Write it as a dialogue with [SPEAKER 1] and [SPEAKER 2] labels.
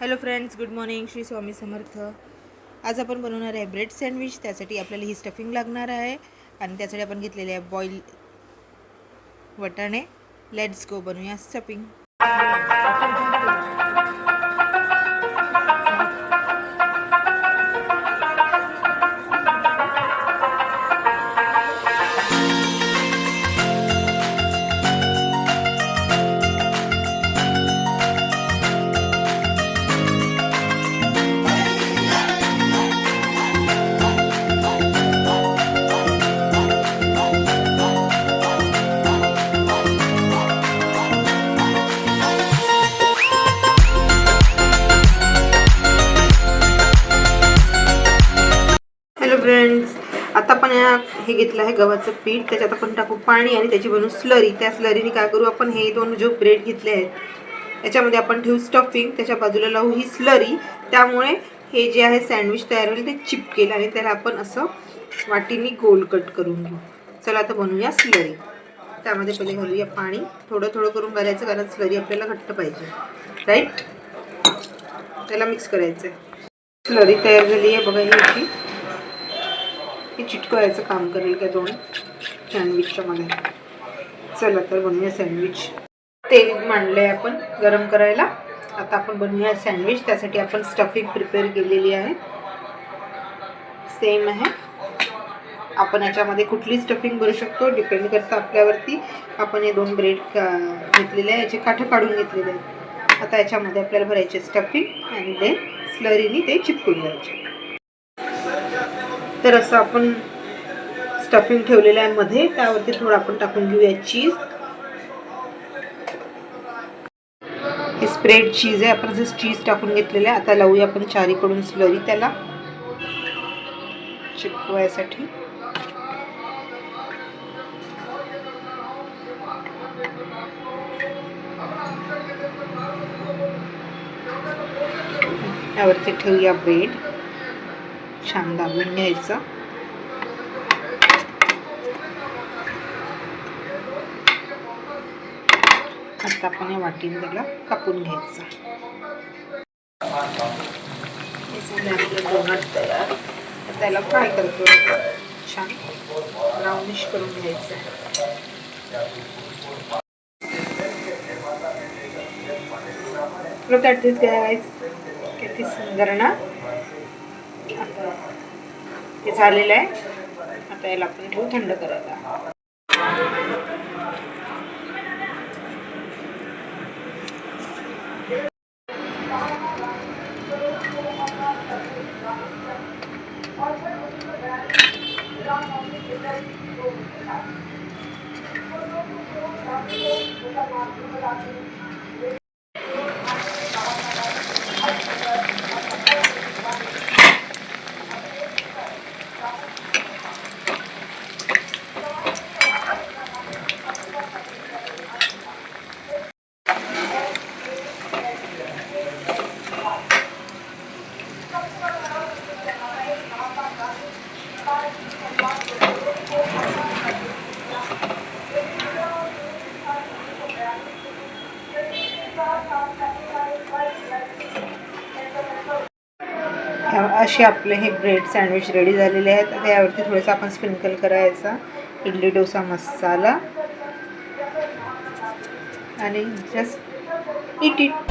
[SPEAKER 1] Hello friends, good morning. Shri Swami Samarth. आज आपण बनवणार आहे ब्रेड सँडविच. त्यासाठी आपल्याला ही स्टफिंग लागणार आहे आणि त्यासाठी आपण घेतलेले आहे बॉईल वटाणे. लेट्स गो, बनवूया स्टफिंग. हॅलो फ्रेंड्स, आता आपण हे घेतलं आहे गव्हाचं पीठ. त्याच्यात आपण टाकू पाणी आणि त्याची बनवू स्लरी. त्या स्लरीने काय करू आपण, हे दोन जो ब्रेड घेतले आहेत त्याच्यामध्ये आपण ठेवू स्टफिंग. त्याच्या बाजूला लावू ही स्लरी. त्यामुळे हे जे आहे सँडविच तयार होईल ते चिपकेल आणि त्याला आपण असं वाटीने गोल कट करून घेऊ. चला आता बनवूया स्लरी. त्यामध्ये पहिले घालूया पाणी. थोडं थोडं करून घालायचं, कारण स्लरी आपल्याला घट्ट पाहिजे, राईट. त्याला मिक्स करायचं आहे. स्लरी तयार झाली आहे बघा. ह्याची हे चिटकवायचं काम करेल त्या दोन सँडविचच्या मध्ये. चला तर बनवूया सँडविच. तेल मांडलंय आपण गरम करायला. आता आपण बनवूया सँडविच. त्यासाठी आपण स्टफिंग प्रिपेअर केलेली आहे, सेम आहे. आपण याच्यामध्ये कुठली स्टफिंग भरू शकतो, डिपेंड करतं आपल्यावरती. आपण हे दोन ब्रेड घेतलेले आहे, याचे काठं काढून घेतलेले आहेत. आता याच्यामध्ये आपल्याला भरायचे स्टफिंग आणि ते स्लरीने ते चिपकून द्यायचे. तर असं आपण स्टफिंग ठेवलेलं आहे मध्ये. त्यावरती थोडं आपण टाकून घेऊया चीज. हे स्प्रेड चीज आहे. आपण जसं चीज टाकून घेतलेलं आहे. आता लावूया आपण चारीकडून स्लरी त्याला चिपकवायसाठी. यावरती ठेवूया ब्रेड. छान दाबून घ्यायचं. आता आपण या वाटीने त्याला कापून घ्यायचं. आपलं डोनट तयार. त्याला फ्राय करतो. छान ब्राउनिश करून घ्यायचं. Look at this guys, किती सुंदर ना. हे झालेलं आहे. आता याला आपण ठेवू थंड करायला. असे आपले हे ब्रेड सँडविच रेडी झालेले आहेत. आता यावरती थोडंसं आपण स्प्रिंकल करायचा इडली डोसा मसाला आणि जस्ट इट इट.